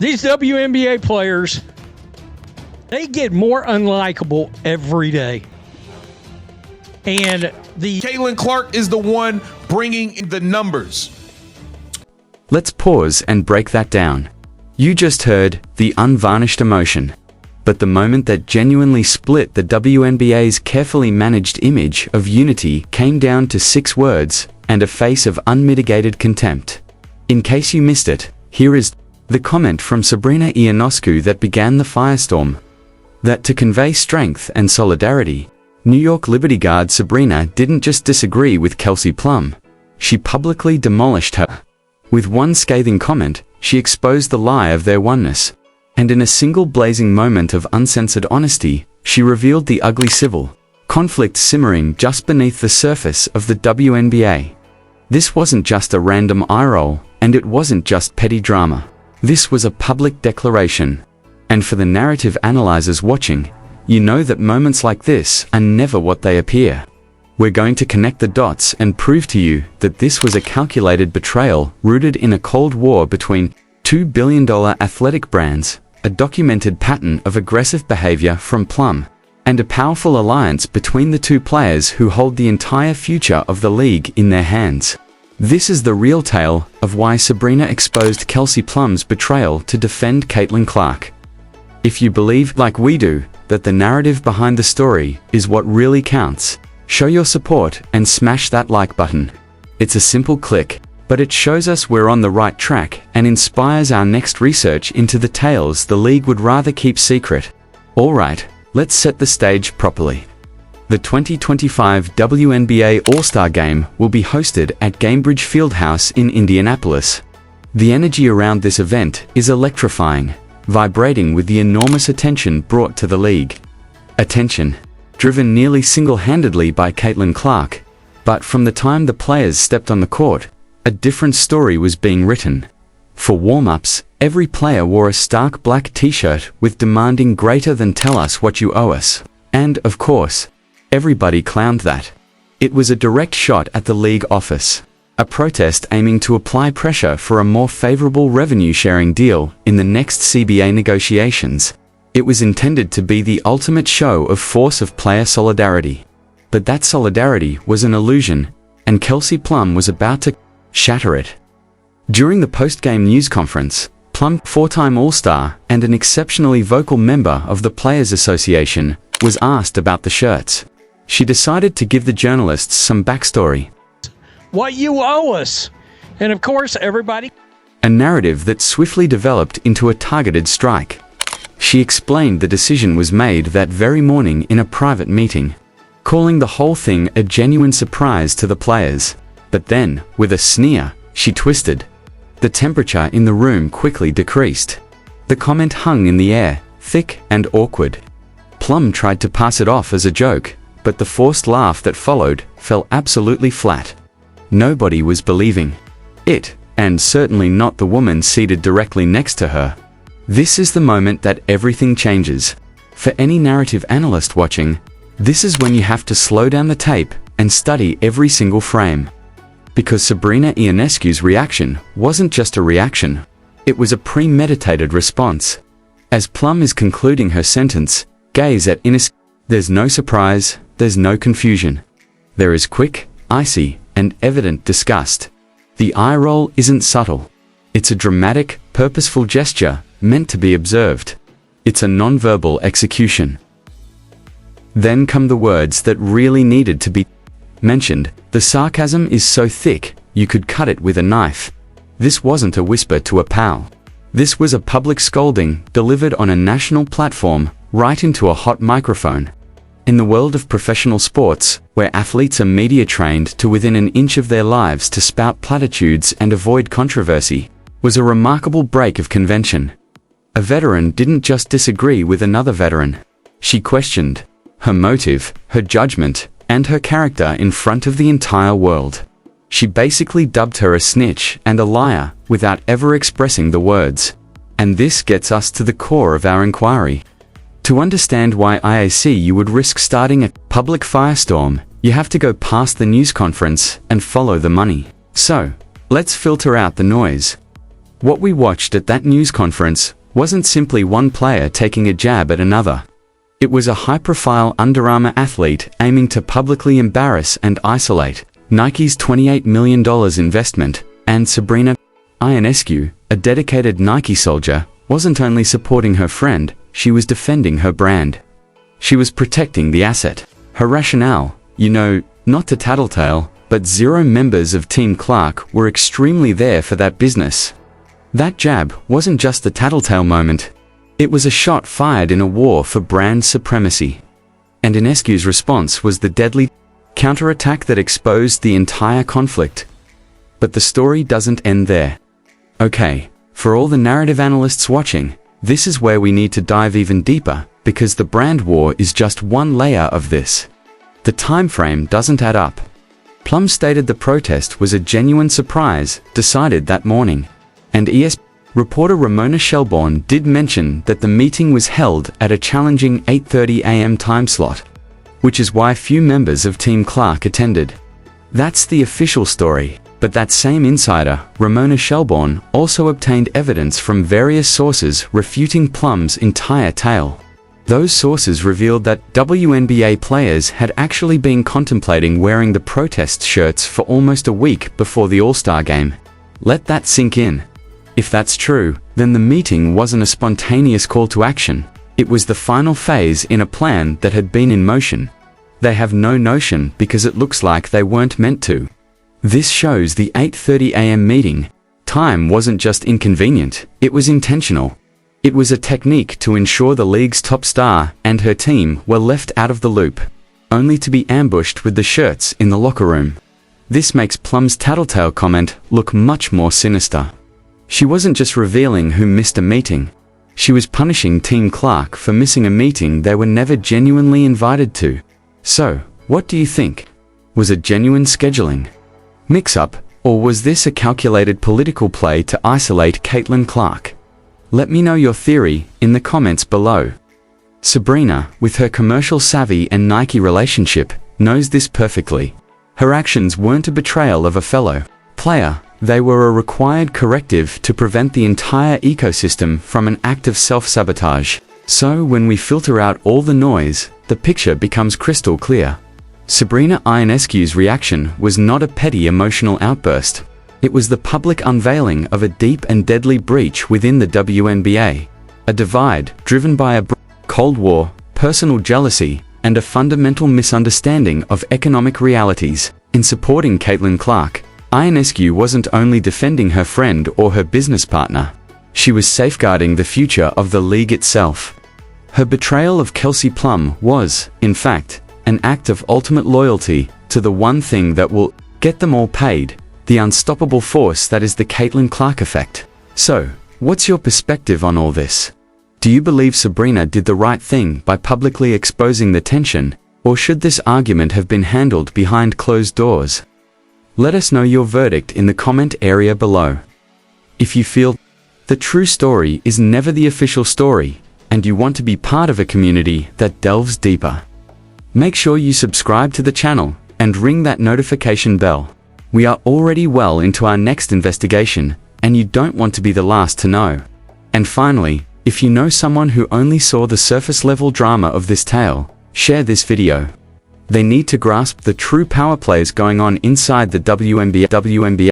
These WNBA players, they get more unlikable every day. And Caitlin Clark is the one bringing the numbers. Let's pause and break that down. You just heard the unvarnished emotion. But the moment that genuinely split the WNBA's carefully managed image of unity came down to 6 words and a face of unmitigated contempt. In case you missed it, here is the comment from Sabrina Ionescu that began the firestorm. That to convey strength and solidarity, New York Liberty guard Sabrina didn't just disagree with Kelsey Plum, she publicly demolished her. With one scathing comment, she exposed the lie of their oneness. And in a single blazing moment of uncensored honesty, she revealed the ugly civil conflict simmering just beneath the surface of the WNBA. This wasn't just a random eye roll, and it wasn't just petty drama. This was a public declaration. And for the narrative analyzers watching, you know that moments like this are never what they appear. We're going to connect the dots and prove to you that this was a calculated betrayal rooted in a cold war between $2 billion athletic brands, a documented pattern of aggressive behavior from Plum, and a powerful alliance between the two players who hold the entire future of the league in their hands. This is the real tale of why Sabrina exposed Kelsey Plum's betrayal to defend Caitlin Clark. If you believe, like we do, that the narrative behind the story is what really counts, show your support and smash that like button. It's a simple click, but it shows us we're on the right track and inspires our next research into the tales the league would rather keep secret. Alright, let's set the stage properly. The 2025 WNBA All-Star Game will be hosted at Gainbridge Fieldhouse in Indianapolis. The energy around this event is electrifying, vibrating with the enormous attention brought to the league. Attention, driven nearly single-handedly by Caitlin Clark. But from the time the players stepped on the court, a different story was being written. For warm-ups, every player wore a stark black t-shirt with demanding greater than tell us what you owe us. And, of course, everybody clowned that. It was a direct shot at the league office. A protest aiming to apply pressure for a more favorable revenue-sharing deal in the next CBA negotiations. It was intended to be the ultimate show of force of player solidarity. But that solidarity was an illusion, and Kelsey Plum was about to shatter it. During the post-game news conference, Plum, 4-time All-Star and an exceptionally vocal member of the Players Association, was asked about the shirts. She decided to give the journalists some backstory. what you owe us. And of course, everybody. A narrative that swiftly developed into a targeted strike. She explained the decision was made that very morning in a private meeting, calling the whole thing a genuine surprise to the players. But then, with a sneer, she twisted. The temperature in the room quickly decreased. The comment hung in the air, thick and awkward. Plum tried to pass it off as a joke, but the forced laugh that followed fell absolutely flat. Nobody was believing it, and certainly not the woman seated directly next to her. This is the moment that everything changes. For any narrative analyst watching, this is when you have to slow down the tape and study every single frame. Because Sabrina Ionescu's reaction wasn't just a reaction, it was a premeditated response. As Plum is concluding her sentence, gaze at Ionescu. There's no surprise, there's no confusion. There is quick, icy, and evident disgust. The eye roll isn't subtle. It's a dramatic, purposeful gesture meant to be observed. It's a nonverbal execution. Then come the words that really needed to be mentioned. The sarcasm is so thick, you could cut it with a knife. This wasn't a whisper to a pal. This was a public scolding delivered on a national platform, right into a hot microphone. In the world of professional sports, where athletes are media trained to within an inch of their lives to spout platitudes and avoid controversy, was a remarkable break of convention. A veteran didn't just disagree with another veteran. She questioned her motive, her judgment, and her character in front of the entire world. She basically dubbed her a snitch and a liar without ever expressing the words. And this gets us to the core of our inquiry. To understand why IAC you would risk starting a public firestorm, you have to go past the news conference and follow the money. So, let's filter out the noise. What we watched at that news conference wasn't simply one player taking a jab at another. It was a high-profile Under Armour athlete aiming to publicly embarrass and isolate Nike's $28 million investment, and Sabrina Ionescu, a dedicated Nike soldier, wasn't only supporting her friend, she was defending her brand. She was protecting the asset. Her rationale, not to tattletale, but 0 members of Team Clark were extremely there for that business. That jab wasn't just a tattletale moment. It was a shot fired in a war for brand supremacy. And Ionescu's response was the deadly counterattack that exposed the entire conflict. But the story doesn't end there. Okay, for all the narrative analysts watching, this is where we need to dive even deeper, because the brand war is just one layer of this. The time frame doesn't add up. Plum stated the protest was a genuine surprise, decided that morning. And ESPN reporter Ramona Shelbourne did mention that the meeting was held at a challenging 8:30 a.m. time slot, which is why few members of Team Clark attended. That's the official story, but that same insider, Ramona Shelbourne, also obtained evidence from various sources refuting Plum's entire tale. Those sources revealed that WNBA players had actually been contemplating wearing the protest shirts for almost a week before the All-Star game. Let that sink in. If that's true, then the meeting wasn't a spontaneous call to action. It was the final phase in a plan that had been in motion. They have no notion because it looks like they weren't meant to. This shows the 8:30 a.m. meeting time wasn't just inconvenient, it was intentional. It was a technique to ensure the league's top star and her team were left out of the loop, only to be ambushed with the shirts in the locker room. This makes Plum's tattletale comment look much more sinister. She wasn't just revealing who missed a meeting. She was punishing Team Clark for missing a meeting they were never genuinely invited to. So, what do you think? Was it genuine scheduling mix-up, or was this a calculated political play to isolate Caitlin Clark? Let me know your theory in the comments below. Sabrina, with her commercial savvy and Nike relationship, knows this perfectly. Her actions weren't a betrayal of a fellow player, they were a required corrective to prevent the entire ecosystem from an act of self-sabotage. So when we filter out all the noise, the picture becomes crystal clear. Sabrina Ionescu's reaction was not a petty emotional outburst. It was the public unveiling of a deep and deadly breach within the WNBA. A divide driven by a Cold War, personal jealousy, and a fundamental misunderstanding of economic realities. In supporting Caitlin Clark, Ionescu wasn't only defending her friend or her business partner. She was safeguarding the future of the league itself. Her betrayal of Kelsey Plum was, in fact, an act of ultimate loyalty to the one thing that will get them all paid, the unstoppable force that is the Caitlin Clark effect. So, what's your perspective on all this? Do you believe Sabrina did the right thing by publicly exposing the tension, or should this argument have been handled behind closed doors? Let us know your verdict in the comment area below. If you feel the true story is never the official story, and you want to be part of a community that delves deeper, make sure you subscribe to the channel and ring that notification bell. We are already well into our next investigation, and you don't want to be the last to know. And finally, if you know someone who only saw the surface level drama of this tale, share this video. They need to grasp the true power plays going on inside the WNBA.